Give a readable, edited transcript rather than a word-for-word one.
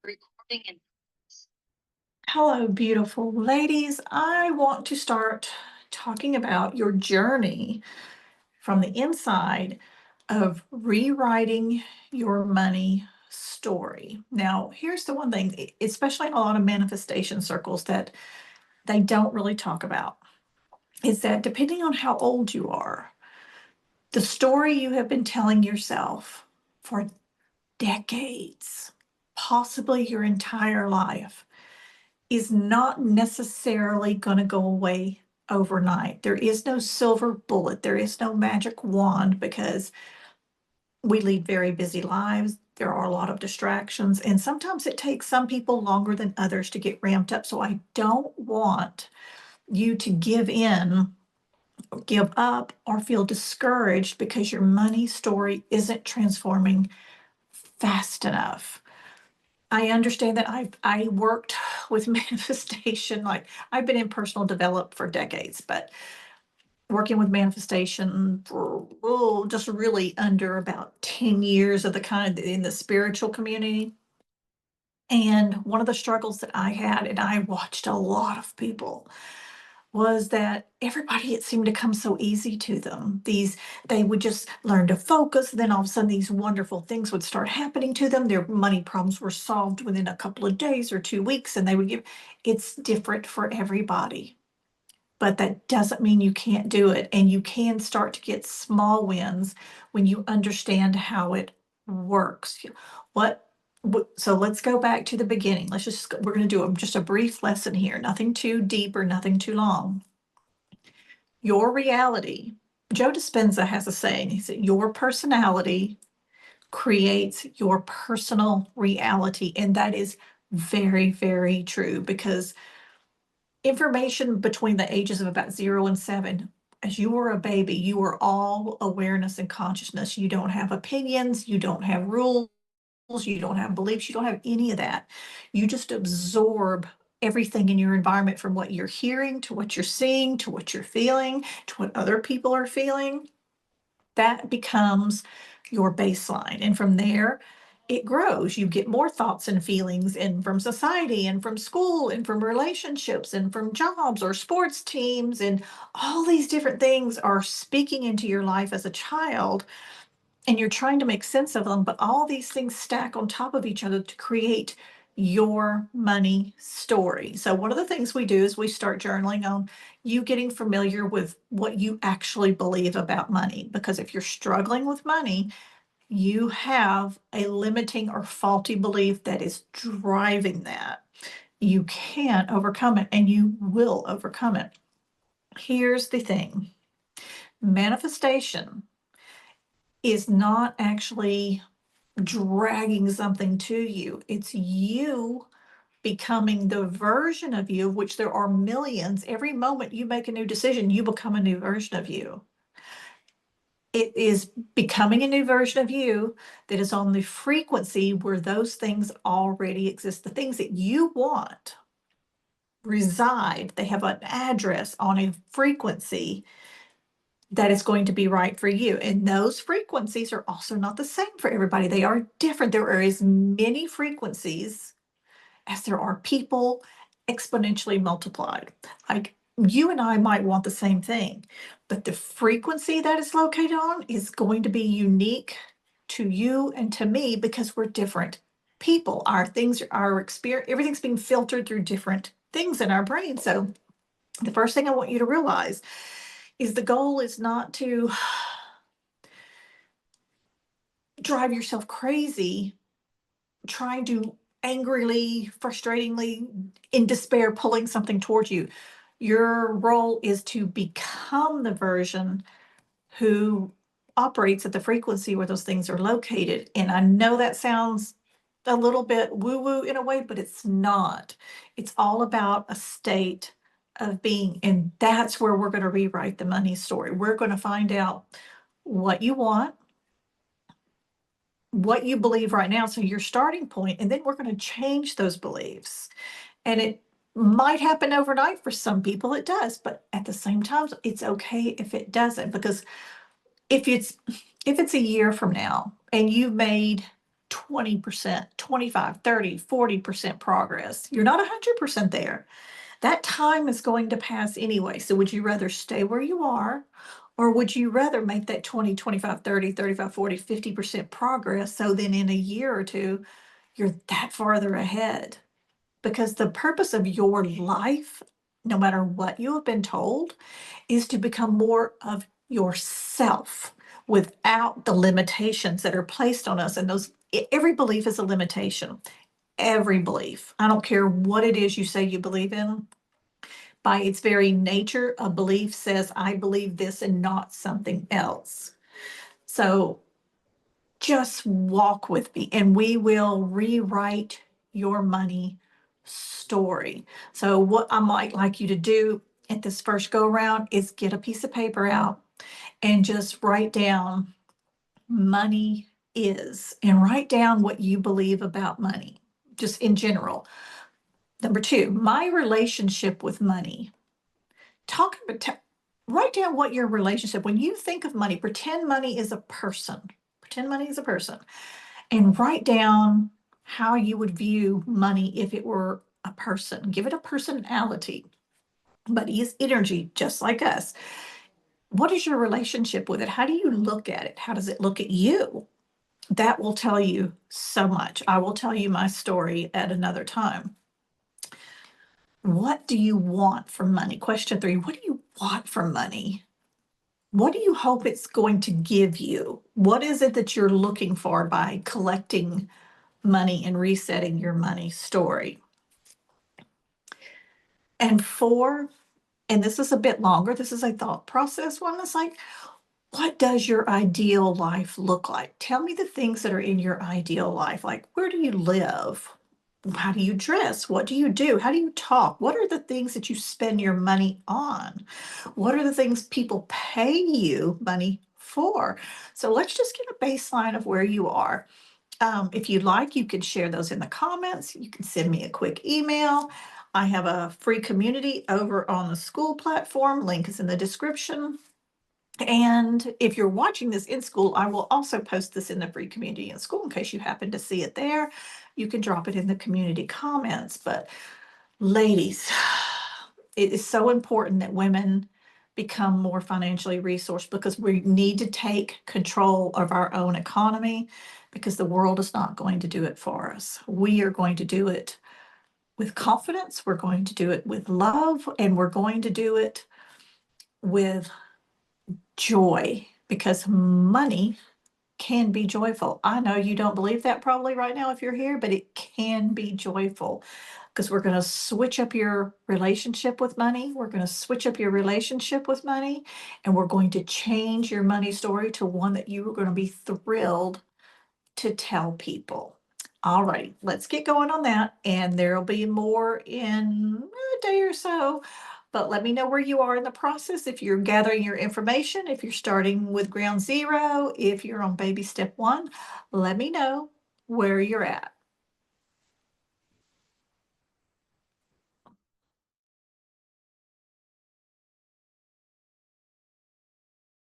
recording and Hello, beautiful ladies. I want to start talking about your journey from the inside of rewriting your money story. Now, here's the one thing, especially in a lot of manifestation circles, that they don't really talk about, is that depending on how old you are, the story you have been telling yourself for decades, possibly your entire life, is not necessarily going to go away overnight. There is no silver bullet. There is no magic wand because we lead very busy lives. There are a lot of distractions, and sometimes it takes some people longer than others to get ramped up. So I don't want you to give in, or give up, or feel discouraged because your money story isn't transforming fast enough. I understand that I worked with manifestation, like, I've been in personal development for decades, but working with manifestation for, just really under about 10 years of the kind in the spiritual community. And one of the struggles that I had, and I watched a lot of people, was that everybody, it seemed to come so easy to them. They would just learn to focus, then all of a sudden these wonderful things would start happening to them. Their money problems were solved within a couple of days or 2 weeks, and they would give. It's different for everybody, but that doesn't mean you can't do it. And you can start to get small wins when you understand how it works. What so let's go back to the beginning. We're going to do just a brief lesson here, nothing too deep or nothing too long. Your reality, Joe Dispenza has a saying. He said, your personality creates your personal reality. And that is very, very true, because information between the ages of about 0 and 7, as you were a baby, you were all awareness and consciousness. You don't have opinions, you don't have rules, you don't have beliefs, you don't have any of that. You just absorb everything in your environment, from what you're hearing to what you're seeing to what you're feeling to what other people are feeling. That becomes your baseline. And from there, it grows. You get more thoughts and feelings in from society and from school and from relationships and from jobs or sports teams. And all these different things are speaking into your life as a child. And you're trying to make sense of them. But all these things stack on top of each other to create your money story. So one of the things we do is we start journaling on you getting familiar with what you actually believe about money. Because if you're struggling with money, you have a limiting or faulty belief that is driving that. You can't overcome it, and you will overcome it. Here's the thing: manifestation is not actually dragging something to you, it's you becoming the version of you, of which there are millions. Every moment you make a new decision, you become a new version of you. It is becoming a new version of you that is on the frequency where those things already exist. The things that you want reside, they have an address on a frequency that is going to be right for you. And those frequencies are also not the same for everybody. They are different. There are as many frequencies as there are people, exponentially multiplied. Like, you and I might want the same thing, but the frequency that it's located on is going to be unique to you and to me, because we're different people. Our things, our experience, everything's being filtered through different things in our brain. So the first thing I want you to realize is the goal is not to drive yourself crazy trying to angrily, frustratingly, in despair, pulling something towards you. Your role is to become the version who operates at the frequency where those things are located. And I know that sounds a little bit woo-woo in a way, but it's not. It's all about a state of being. And that's where we're going to rewrite the money story. We're going to find out what you want, what you believe right now, so your starting point, and then we're going to change those beliefs. And it might happen overnight. For some people it does, but at the same time, it's okay if it doesn't, because if it's a year from now and you've made 20%, 25, 30, 40% progress. You're not 100% there. That time is going to pass anyway. So would you rather stay where you are, or would you rather make that 20, 25, 30, 35, 40, 50% progress so then in a year or two, you're that farther ahead? Because the purpose of your life, no matter what you have been told, is to become more of yourself without the limitations that are placed on us. And every belief is a limitation. Every belief. I don't care what it is you say you believe in. By its very nature, a belief says, I believe this and not something else. So just walk with me and we will rewrite your money story. So what I might like you to do at this first go around is get a piece of paper out and just write down money is, and write down what you believe about money, just in general. Number two, my relationship with money. Write down what your relationship, when you think of money, pretend money is a person. Pretend money is a person. And write down how you would view money if it were a person. Give it a personality. Money is energy, just like us. What is your relationship with it? How do you look at it? How does it look at you? That will tell you so much. I will tell you my story at another time. What do you want from money? Question three, what do you want from money? What do you hope it's going to give you? What is it that you're looking for by collecting money and resetting your money story? And four, and this is a bit longer, this is a thought process one. It's like, what does your ideal life look like? Tell me the things that are in your ideal life. Like, where do you live? How do you dress? What do you do? How do you talk? What are the things that you spend your money on? What are the things people pay you money for? So let's just get a baseline of where you are. If you'd like, you can share those in the comments. You can send me a quick email. I have a free community over on the SKOOL platform. Link is in the description. And if you're watching this in SKOOL, I will also post this in the free community in SKOOL in case you happen to see it there. You can drop it in the community comments. But ladies, it is so important that women become more financially resourced because we need to take control of our own economy because the world is not going to do it for us. We are going to do it with confidence. We're going to do it with love, and we're going to do it with joy because money can be joyful. I know you don't believe that probably right now if you're here, but it can be joyful because we're going to switch up your relationship with money. We're going to switch up your relationship with money, and we're going to change your money story to one that you are going to be thrilled to tell people. All right, let's get going on that. And there'll be more in a day or so. But let me know where you are in the process. If you're gathering your information, if you're starting with ground zero, if you're on baby step one, let me know where you're at.